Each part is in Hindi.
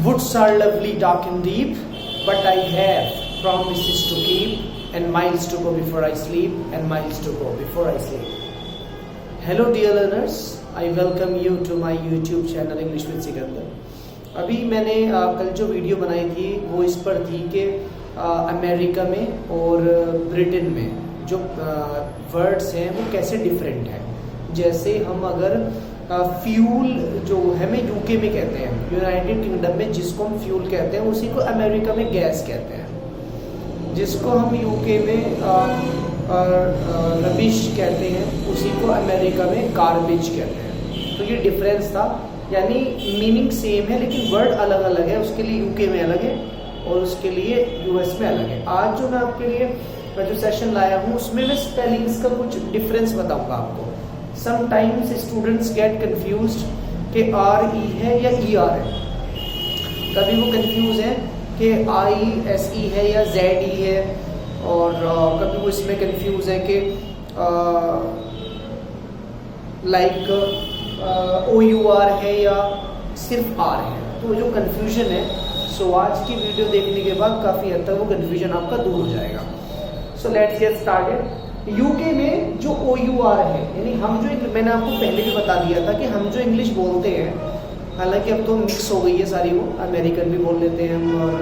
Woods are lovely, dark and deep, but I have promises to keep, and miles to go before I sleep, and miles to go before I sleep. Hello dear learners, I welcome you to my YouTube channel English with Sikandar. अभी मैंने कल जो वीडियो बनाई थी वो इस पर थी कि अमेरिका में और ब्रिटेन में जो वर्ड्स हैं वो कैसे डिफरेंट हैं. जैसे हम अगर फ्यूल जो हमें यूके में कहते हैं, यूनाइटेड किंगडम में जिसको हम फ्यूल कहते हैं उसी को अमेरिका में गैस कहते हैं. जिसको हम यूके में रबिश कहते हैं उसी को अमेरिका में गार्बेज कहते हैं. तो ये डिफरेंस था, यानी मीनिंग सेम है लेकिन वर्ड अलग अलग है. उसके लिए यूके में अलग है और उसके लिए यूएस में अलग है. आज जो मैं आपके लिए जो सेशन लाया हूँ उसमें मैं स्पेलिंग्स का कुछ डिफरेंस बताऊंगा आपको. समटाइम्स स्टूडेंट्स गेट कंफ्यूज्ड कि RE है या ER है. कभी वो कंफ्यूज है कि ISE है या ZE है, और कभी वो इसमें कंफ्यूज है कि लाइक OUR है या सिर्फ R है. तो जो कंफ्यूजन है, सो आज की वीडियो देखने के बाद काफ़ी हद तक वो कंफ्यूजन आपका दूर हो जाएगा. So let's get started. UK में जो OUR है, यानी हम जो, मैंने आपको पहले भी बता दिया था कि हम जो इंग्लिश बोलते हैं, हालांकि अब तो मिक्स हो गई है सारी, वो अमेरिकन भी बोल लेते हैं हम और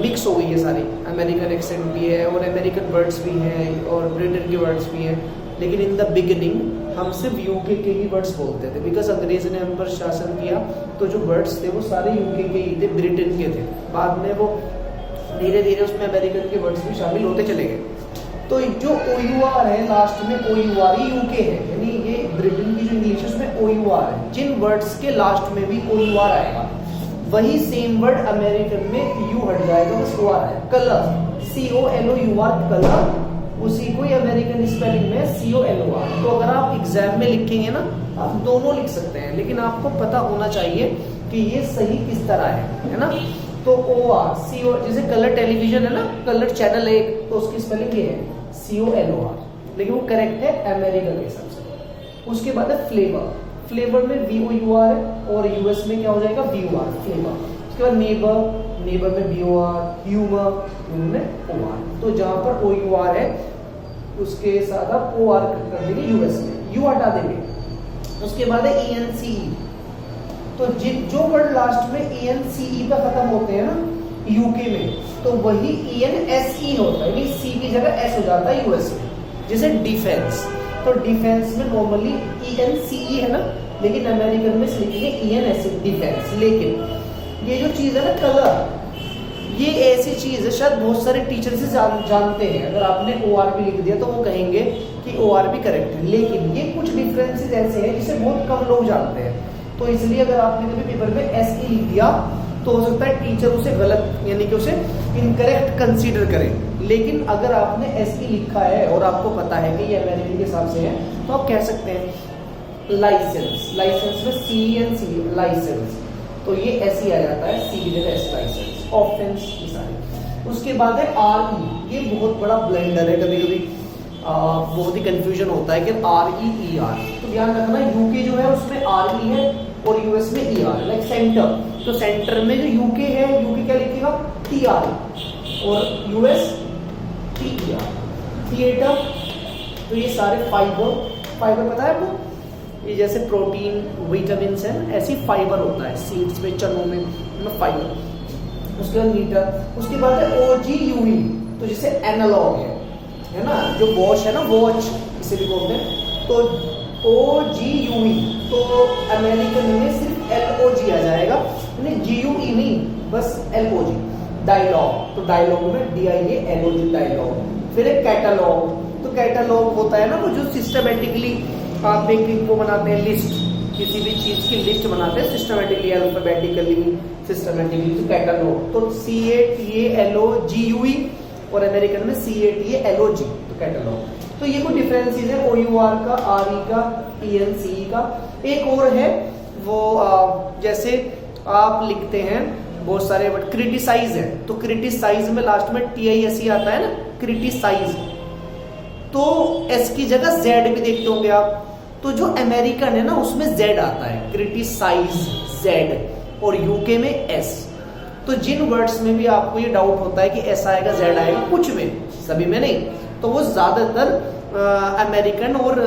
मिक्स हो गई है सारी. अमेरिकन एक्सेंट भी है और अमेरिकन वर्ड्स भी हैं और ब्रिटेन के वर्ड्स भी हैं. लेकिन इन द बिगिनिंग हम सिर्फ यूके के ही वर्ड्स बोलते थे, बिकॉज अंग्रेज ने हम पर शासन किया. तो जो वर्ड्स थे वो सारे यूके के ही थे, ब्रिटेन के थे. बाद में वो धीरे धीरे उसमें अमेरिकन के वर्ड्स भी शामिल होते चले गए. तो जो OUR है लास्ट में, OUR ही यूके है, यानी ये ब्रिटेन की जो इंग्लिश है उसमें OUR है. जिन वर्ड्स के लास्ट में भी OUR आएगा वही सेम वर्ड अमेरिकन में U हट जाएगा, बस OR है. कलर, COLOUR, कलर, उसी को ही अमेरिकन स्पेलिंग में COLOR. तो अगर आप एग्जाम में लिखेंगे ना, आप दोनों लिख सकते हैं, लेकिन आपको पता होना चाहिए कि ये सही किस तरह है ना. तो OR, CO, जैसे कलर टेलीविजन है ना, कलर चैनल एक, तो उसकी स्पेलिंग ये है COLOR, लेकिन वो करेक्ट है अमेरिका के हिसाब से. उसके बाद है फ्लेवर. फ्लेवर में VOUR है और यूएस में क्या हो जाएगा, VOR, फ्लेवर. उसके बाद नेबर, नेबर में BOR, ह्यूमर, ह्यूमर में OR. तो जहां पर OUR है उसके साथ आप OR कर देंगे यूएस में, U हटा देंगे. उसके बाद है ENCE. तो जो वर्ड लास्ट में ENCE पे खत्म होते हैं ना यूके में, तो वही ENSE होता है, यानी C की जगह S हो जाता है यूएस में. जैसे डिफेंस, तो डिफेंस में नॉर्मली ENCE है ना, लेकिन अमेरिकन में लिखेंगे ENSE, डिफेंस. लेकिन ये जो चीज है ना कलर, ये ऐसी चीज है शायद बहुत सारे टीचर से जानते हैं. अगर आपने OR भी लिख दिया तो वो कहेंगे कि OR भी करेक्ट है, लेकिन ये कुछ डिफरेंसेस ऐसे हैं जिसे बहुत कम लोग जानते हैं. तो इसलिए अगर आपने कभी पेपर में SE लिख दिया तो हो सकता है टीचर उसे गलत, यानी कि उसे इनकरेक्ट कंसीडर करे. लेकिन अगर आपने SE लिखा है और आपको पता है कि ये अमेरिकन के हिसाब से है, तो आप कह सकते हैं लाइसेंस. लाइसेंस में CENC, लाइसेंस, तो ये SE आ जाता है, C की जगह S, लाइसेंस. ऑफेंस, ये सारे. उसके बाद है RE. ये बहुत बड़ा ब्लेंडर है, कभी कभी बहुत ही कंफ्यूजन होता है कि RE ER. तो ध्यान रखना, यूके जो है उसमें RE है और यूएस में ER. लाइक सेंटर, तो सेंटर में जो यूके है, यूके क्या लिखेगा, TR, और यूएस TER. थिएटर, तो ये सारे फाइबर, फाइबर पता है आपको, ये जैसे प्रोटीन, विटामिन है, ऐसी फाइबर होता है सीड्स में, चनों में, फाइबर. उसके बाद मीटर. उसके बाद है OGUE, तो जैसे एनालॉग है ना, जो वॉच है ना, वॉच इसे भी बोलते हैं. तो OGUE, तो अमेरिकन में सिर्फ LOG आ जाएगा, यानी GUE नहीं, बस LOG. डायलॉग, तो डायलॉग में DIALOG, डायलॉग. फिर एक कैटलॉग. तो कैटलॉग होता है ना वो जो सिस्टमेटिकली आप एक वो बनाते हैं, लिस्ट, किसी भी चीज की लिस्ट बनाते हैं सिस्टमेटिकली, अल्फाबेटिकली, सिस्टमेटिकली. तो कैटलॉग, तो CATALOGUE और अमेरिकन में CATALOG, तो कैटलॉग. तो ये कुछ डिफरेंसेस है OUR का, RE का, ENCE का. एक और है वो जैसे आप लिखते हैं बहुत सारे वर्ड, क्रिटिसाइज है, तो क्रिटिसाइज में लास्ट में TISE आता है ना, क्रिटिसाइज. तो S की जगह Z भी देखते होंगे आप. तो जो अमेरिकन है ना उसमें Z आता है, क्रिटिसाइज Z. और यूके में एस। तो जिन वर्ड्स में भी आपको ये डाउट होता है कि एस आएगा जेड आएगा, कुछ में, सभी में नहीं, तो वो ज्यादातर अमेरिकन और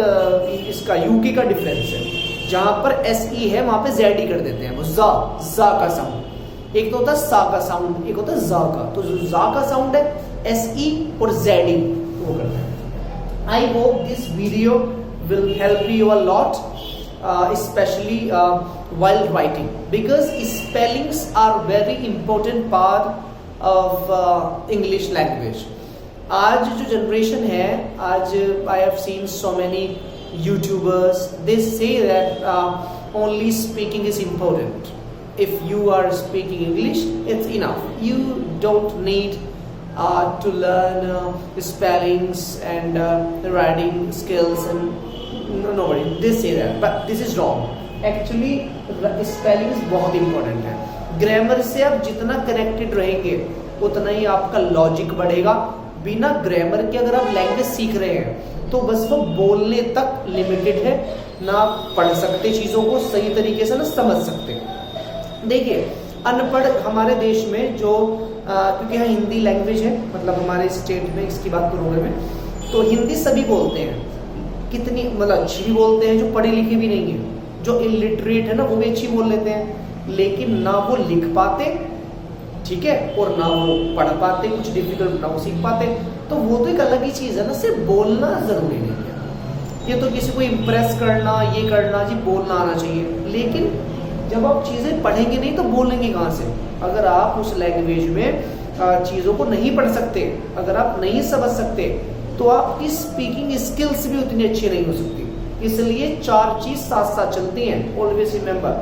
इसका यूके का डिफरेंस है। जहां पर एस ई है वहां पे जेड ई कर देते हैं, वो जा का साउंड। एक तो होता है सा का साउंड, एक होता है जा का। तो जो जा का साउंड है एस ई और जेड ई वो करते हैं। I hope this video will help you a lot, especially while writing, because spellings are very important part of English language. आज जो जनरेशन है, आज I have seen so many YouTubers, they say that only speaking is important. If you are speaking English, it's enough. You don't need to learn spellings and writing skills and nobody they say that, but this is wrong. Actually spellings बहुत important है। ग्रामर से आप जितना कनेक्टेड रहेंगे उतना ही आपका लॉजिक बढ़ेगा। बिना ग्रामर के अगर आप लैंग्वेज सीख रहे हैं तो बस वो बोलने तक लिमिटेड है, ना आप पढ़ सकते चीजों को सही तरीके से, ना समझ सकते। देखिए अनपढ़ हमारे देश में जो क्योंकि यहाँ हिंदी लैंग्वेज है, मतलब हमारे स्टेट में, इसकी बात करूँगा मैं, तो हिंदी सभी बोलते हैं, कितनी मतलब अच्छी भी बोलते हैं, जो पढ़े लिखे भी नहीं है, जो इलिटरेट है ना वो भी अच्छी बोल लेते हैं, लेकिन ना वो लिख पाते, ठीक है, और ना वो पढ़ पाते, कुछ डिफिकल्ट ना वो सीख पाते। तो वो तो एक अलग ही चीज है ना, सिर्फ बोलना जरूरी नहीं है। ये तो किसी को इम्प्रेस करना, ये करना जी, बोलना आना चाहिए, लेकिन जब आप चीजें पढ़ेंगे नहीं तो बोलेंगे कहाँ से? अगर आप उस लैंग्वेज में चीजों को नहीं पढ़ सकते, अगर आप नहीं समझ सकते, तो आपकी स्पीकिंग स्किल्स भी उतनी अच्छी नहीं हो सकती। इसलिए 4 चीज साथ साथ चलती हैं। Always remember,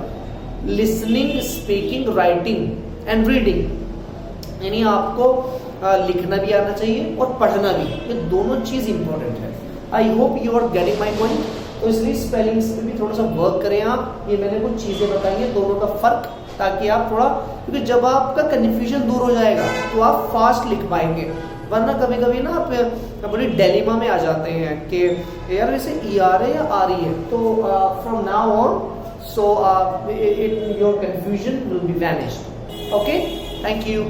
listening, speaking, writing and reading. यानी आपको लिखना भी आना चाहिए और पढ़ना भी, ये दोनों चीज इंपॉर्टेंट है। I hope you are getting my point. तो इसलिए स्पेलिंग्स पे भी थोड़ा सा वर्क करें आप। ये मैंने कुछ चीजें बताई हैं, दोनों का फर्क, ताकि आप थोड़ा, क्योंकि जब आपका कन्फ्यूजन दूर हो जाएगा तो आप फास्ट लिख पाएंगे। वरना कभी कभी ना आप बड़ी डिलेमा में आ जाते हैं कि यार वैसे ई आर है या आ रही है। तो from now on, so your confusion will be vanished. Okay, thank you.